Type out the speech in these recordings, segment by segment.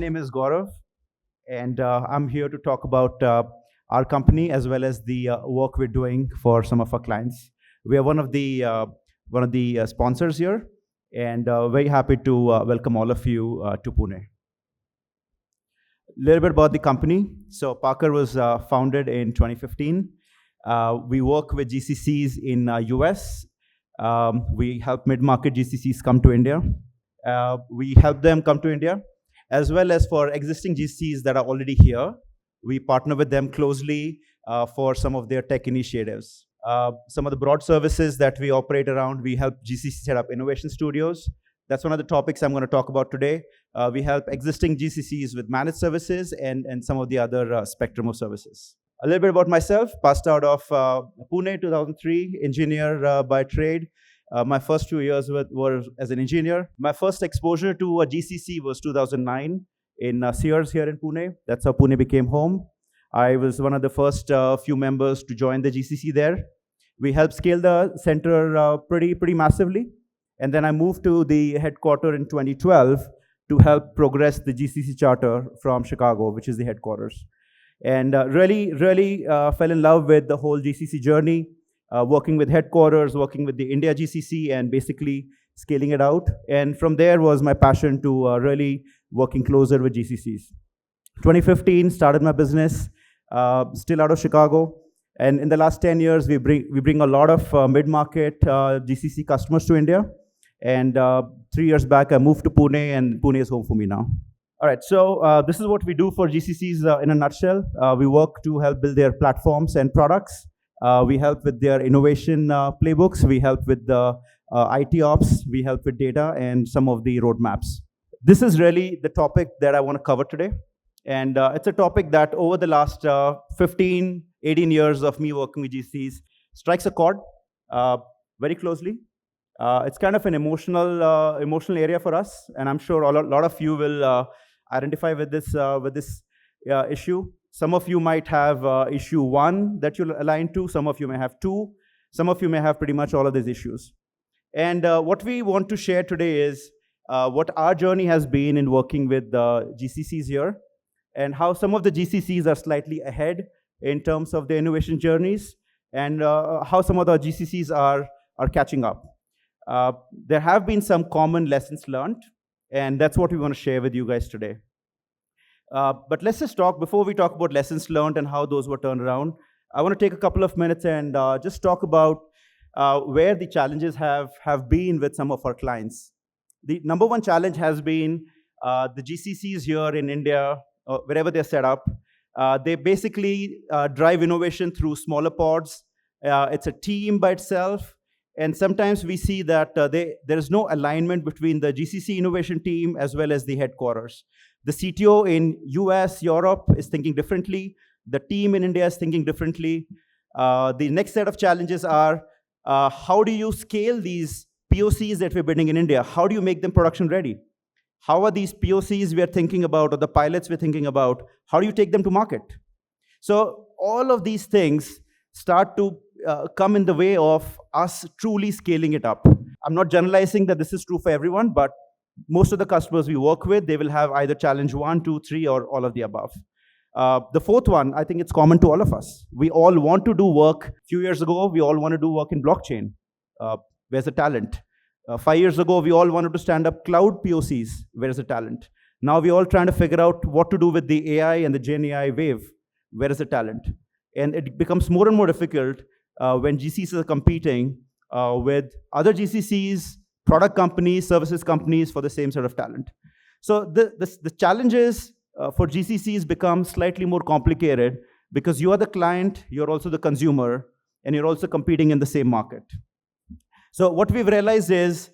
name is Gaurav, and I'm here to talk about our company as well as the work we're doing for some of our clients. We are one of the sponsors here, and very happy to welcome all of you to Pune. A little bit about the company. So Parkar was founded in 2015. We work with GCCs in US. We help mid-market GCCs come to India. We help them come to India, as well as for existing GCCs that are already here. We partner with them closely for some of their tech initiatives. Some of the broad services that we operate around, we help GCC set up innovation studios. That's one of the topics I'm going to talk about today. We help existing GCCs with managed services and some of the other spectrum of services. A little bit about myself, passed out of Pune 2003, engineer by trade. My first 2 years were as an engineer. My first exposure to a GCC was 2009 in Sears here in Pune. That's how Pune became home. I was one of the first few members to join the GCC there. We helped scale the center pretty massively. And then I moved to the headquarters in 2012 to help progress the GCC charter from Chicago, which is the headquarters. And really fell in love with the whole GCC journey. Working with headquarters, working with the India GCC, and basically scaling it out. And from there was my passion to really working closer with GCCs. 2015, started my business, still out of Chicago. And in the last 10 years, we bring a lot of mid-market GCC customers to India. And 3 years back, I moved to Pune, and Pune is home for me now. All right, so this is what we do for GCCs in a nutshell. We work to help build their platforms and products. We help with their innovation playbooks. We help with the IT ops. We help with data and some of the roadmaps. This is really the topic that I want to cover today. And it's a topic that over the last 15, 18 years of me working with GCs strikes a chord very closely. It's kind of an emotional area for us. And I'm sure a lot of you will identify with this issue. Some of you might have issue 1 that you'll align to. Some of you may have 2. Some of you may have pretty much all of these issues. And what we want to share today is what our journey has been in working with the GCCs here, and how some of the GCCs are slightly ahead in terms of their innovation journeys, and how some of the GCCs are catching up. There have been some common lessons learned, and that's what we want to share with you guys today. But let's just talk, before we talk about lessons learned and how those were turned around, I want to take a couple of minutes and just talk about where the challenges have been with some of our clients. The number one challenge has been the GCCs here in India, wherever they're set up. They basically drive innovation through smaller pods. It's a team by itself. And sometimes we see that there is no alignment between the GCC innovation team as well as the headquarters. The CTO in US, Europe is thinking differently. The team in India is thinking differently. The next set of challenges are, how do you scale these POCs that we're building in India? How do you make them production ready? How are these POCs we're thinking about, or the pilots we're thinking about, how do you take them to market? So all of these things start to come in the way of us truly scaling it up. I'm not generalizing that this is true for everyone, but most of the customers we work with, they will have either challenge 1, 2, 3, or all of the above. The fourth one, I think it's common to all of us. We all want to do work. A few years ago, we all want to do work in blockchain. Where's the talent? 5 years ago, we all wanted to stand up cloud POCs. Where's the talent? Now we're all trying to figure out what to do with the AI and the Gen AI wave. Where is the talent? And it becomes more and more difficult when GCCs are competing with other GCCs, product companies, services companies for the same sort of talent. So the challenges for GCCs become slightly more complicated because you are the client, you're also the consumer, and you're also competing in the same market. So what we've realized is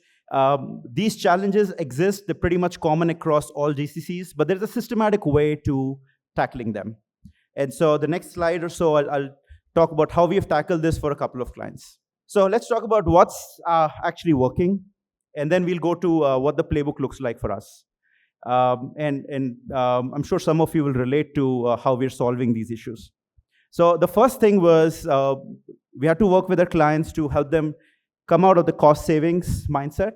these challenges exist. They're pretty much common across all GCCs, but there's a systematic way to tackling them. And so the next slide or so, I'll talk about how we have tackled this for a couple of clients. So let's talk about what's actually working, and then we'll go to what the playbook looks like for us. I'm sure some of you will relate to how we're solving these issues. So the first thing was we had to work with our clients to help them come out of the cost savings mindset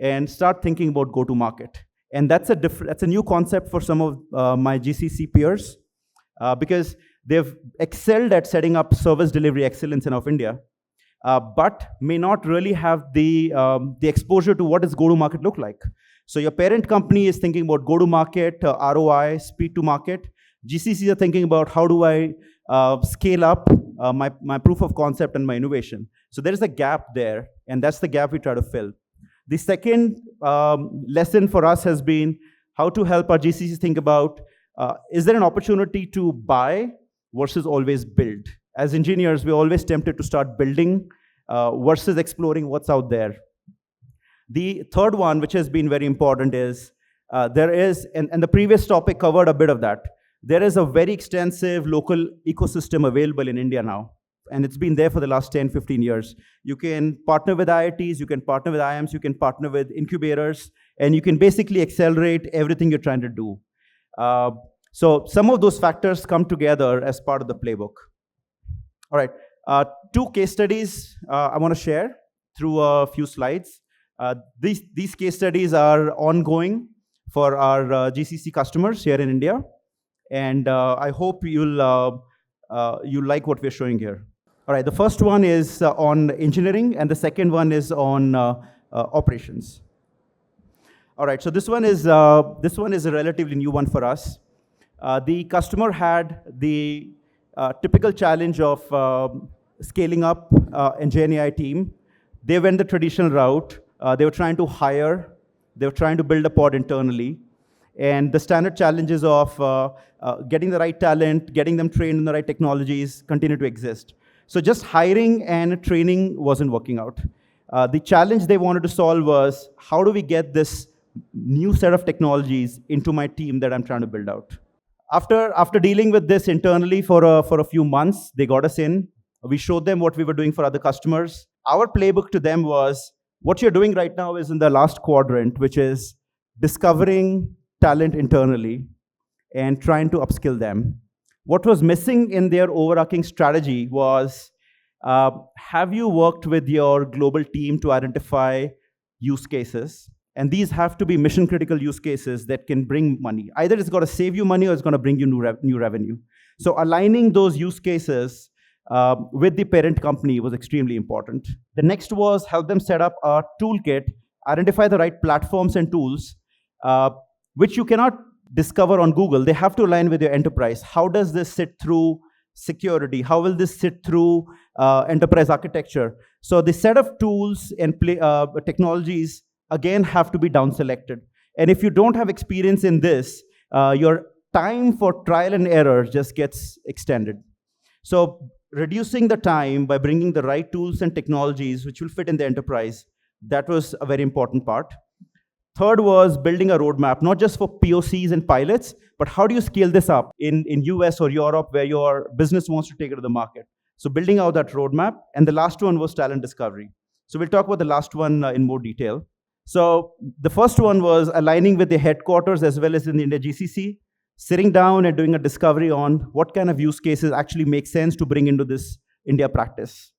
and start thinking about go-to-market. And that's a new concept for some of my GCC peers, because they've excelled at setting up service delivery excellence in of India, but may not really have the exposure to what does go-to-market look like. So your parent company is thinking about go-to-market, ROI, speed to market. GCCs are thinking about how do I scale up my proof of concept and my innovation. So there is a gap there, and that's the gap we try to fill. The second lesson for us has been how to help our GCCs think about, is there an opportunity to buy versus always build? As engineers, we're always tempted to start building versus exploring what's out there. The third one, which has been very important, is there is, and the previous topic covered a bit of that, there is a very extensive local ecosystem available in India now. And it's been there for the last 10, 15 years. You can partner with IITs, you can partner with IIMs, you can partner with incubators, and you can basically accelerate everything you're trying to do. So some of those factors come together as part of the playbook. All right, two case studies I want to share through a few slides. These case studies are ongoing for our GCC customers here in India, and I hope you'll like what we're showing here. All right, the first one is on engineering, and the second one is on operations. All right, so this one is a relatively new one for us. The customer had the typical challenge of scaling up a Gen AI team. They went the traditional route. They were trying to hire. They were trying to build a pod internally. And the standard challenges of getting the right talent, getting them trained in the right technologies continue to exist. So just hiring and training wasn't working out. The challenge they wanted to solve was, how do we get this new set of technologies into my team that I'm trying to build out? After dealing with this internally for a few months, they got us in. We showed them what we were doing for other customers. Our playbook to them was, what you're doing right now is in the last quadrant, which is discovering talent internally and trying to upskill them. What was missing in their overarching strategy was, have you worked with your global team to identify use cases? And these have to be mission-critical use cases that can bring money. Either it's got to save you money or it's going to bring you new revenue. So aligning those use cases with the parent company was extremely important. The next was help them set up a toolkit, identify the right platforms and tools, which you cannot discover on Google. They have to align with your enterprise. How does this sit through security? How will this sit through enterprise architecture? So the set of tools and technologies, again, have to be down selected. And if you don't have experience in this, your time for trial and error just gets extended. So reducing the time by bringing the right tools and technologies which will fit in the enterprise, that was a very important part. Third was building a roadmap, not just for POCs and pilots, but how do you scale this up in US or Europe where your business wants to take it to the market? So building out that roadmap. And the last one was talent discovery. So we'll talk about the last one in more detail. So the first one was aligning with the headquarters as well as in the India GCC, sitting down and doing a discovery on what kind of use cases actually make sense to bring into this India practice.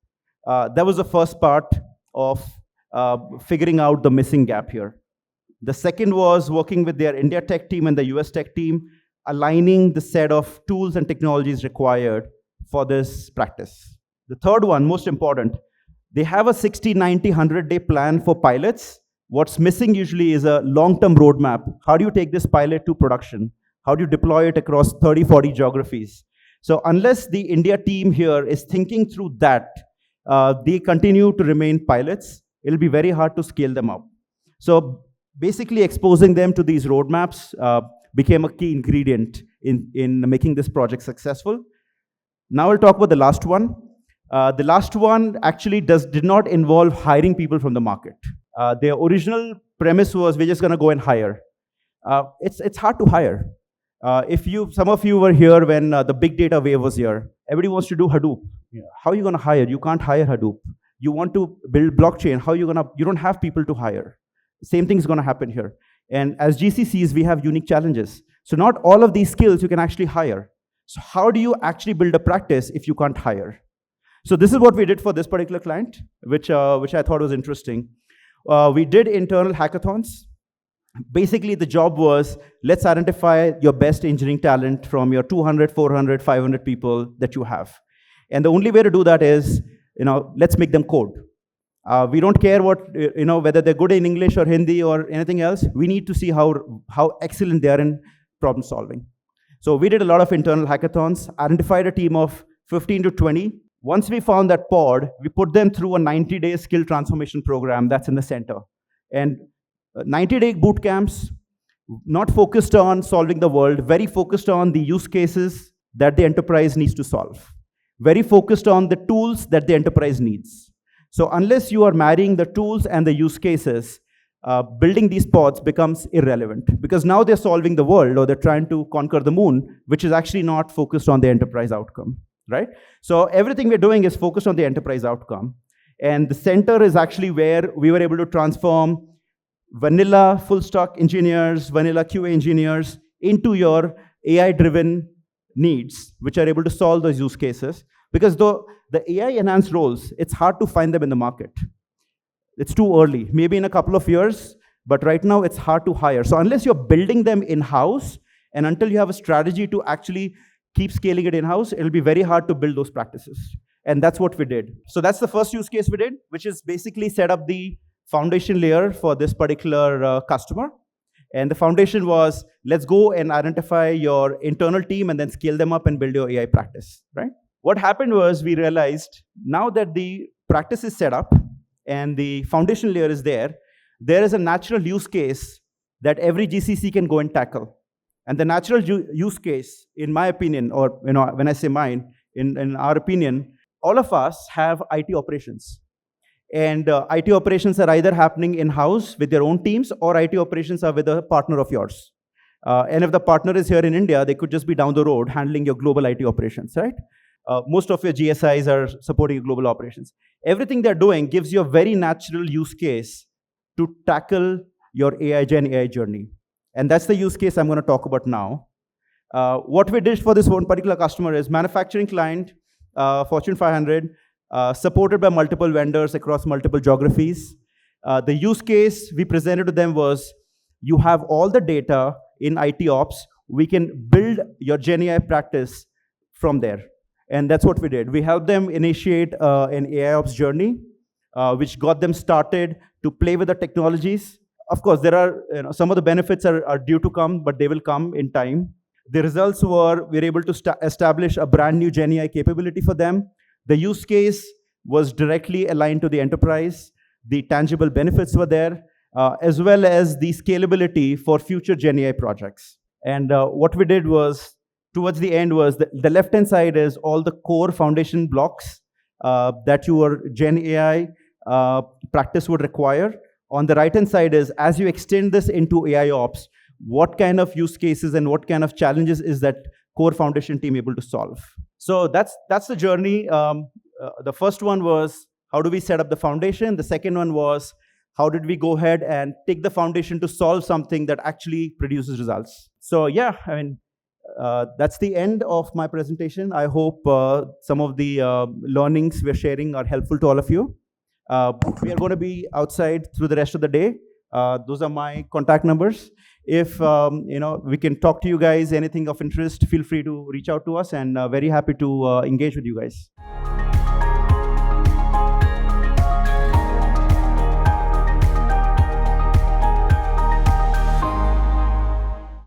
That was the first part of figuring out the missing gap here. The second was working with their India tech team and the US tech team, aligning the set of tools and technologies required for this practice. The third one, most important, they have a 60, 90, 100-day plan for pilots. What's missing usually is a long-term roadmap. How do you take this pilot to production? How do you deploy it across 30, 40 geographies? So unless the India team here is thinking through that, they continue to remain pilots. It'll be very hard to scale them up. So basically exposing them to these roadmaps became a key ingredient in making this project successful. Now we'll talk about the last one. The last one actually did not involve hiring people from the market. Their original premise was, we're just going to go and hire. It's hard to hire. Some of you were here when the big data wave was here. Everybody wants to do Hadoop. Yeah. How are you going to hire? You can't hire Hadoop. You want to build blockchain. How are you going to? You don't have people to hire. Same thing is going to happen here. And as GCCs, we have unique challenges. So not all of these skills you can actually hire. So how do you actually build a practice if you can't hire? So this is what we did for this particular client, which I thought was interesting. We did internal hackathons. Basically, the job was, let's identify your best engineering talent from your 200, 400, 500 people that you have. And the only way to do that is, let's make them code. We don't care whether they're good in English or Hindi or anything else. We need to see how excellent they are in problem solving. So we did a lot of internal hackathons, identified a team of 15 to 20. Once we found that pod, we put them through a 90-day skill transformation program that's in the center. And 90-day boot camps, not focused on solving the world, very focused on the use cases that the enterprise needs to solve. Very focused on the tools that the enterprise needs. So unless you are marrying the tools and the use cases, building these pods becomes irrelevant, because now they're solving the world, or they're trying to conquer the moon, which is actually not focused on the enterprise outcome, right? So everything we're doing is focused on the enterprise outcome. And the center is actually where we were able to transform vanilla full stack engineers, vanilla QA engineers into your AI-driven needs, which are able to solve those use cases. Because though the AI-enhanced roles, it's hard to find them in the market. It's too early, maybe in a couple of years, but right now it's hard to hire. So unless you're building them in-house, and until you have a strategy to actually keep scaling it in-house, it'll be very hard to build those practices. And that's what we did. So that's the first use case we did, which is basically set up the foundation layer for this particular customer. And the foundation was, let's go and identify your internal team and then scale them up and build your AI practice, right? What happened was, we realized now that the practice is set up and the foundation layer is there is a natural use case that every GCC can go and tackle. And the natural use case, in my opinion, or when I say mine, in our opinion, all of us have IT operations. And IT operations are either happening in-house with their own teams, or IT operations are with a partner of yours. And if the partner is here in India, they could just be down the road handling your global IT operations, right? Most of your GSIs are supporting your global operations. Everything they're doing gives you a very natural use case to tackle your Gen AI journey. And that's the use case I'm going to talk about now. What we did for this one particular customer is manufacturing client, Fortune 500, supported by multiple vendors across multiple geographies. The use case we presented to them was, you have all the data in IT ops, we can build your Gen AI practice from there. And that's what we did. We helped them initiate an AI ops journey, which got them started to play with the technologies. Of course, there are some of the benefits are due to come, but they will come in time. The results were, we were able to establish a brand new Gen AI capability for them. The use case was directly aligned to the enterprise. The tangible benefits were there, as well as the scalability for future Gen AI projects. And what we did was, towards the end was, the left-hand side is all the core foundation blocks that your Gen AI practice would require. On the right-hand side is, as you extend this into AI ops, what kind of use cases and what kind of challenges is that core foundation team able to solve? So that's the journey. The first one was, how do we set up the foundation? The second one was, how did we go ahead and take the foundation to solve something that actually produces results? So yeah, I mean, that's the end of my presentation. I hope some of the learnings we're sharing are helpful to all of you. We are going to be outside through the rest of the day. Those are my contact numbers. If we can talk to you guys, anything of interest, feel free to reach out to us, and very happy to engage with you guys.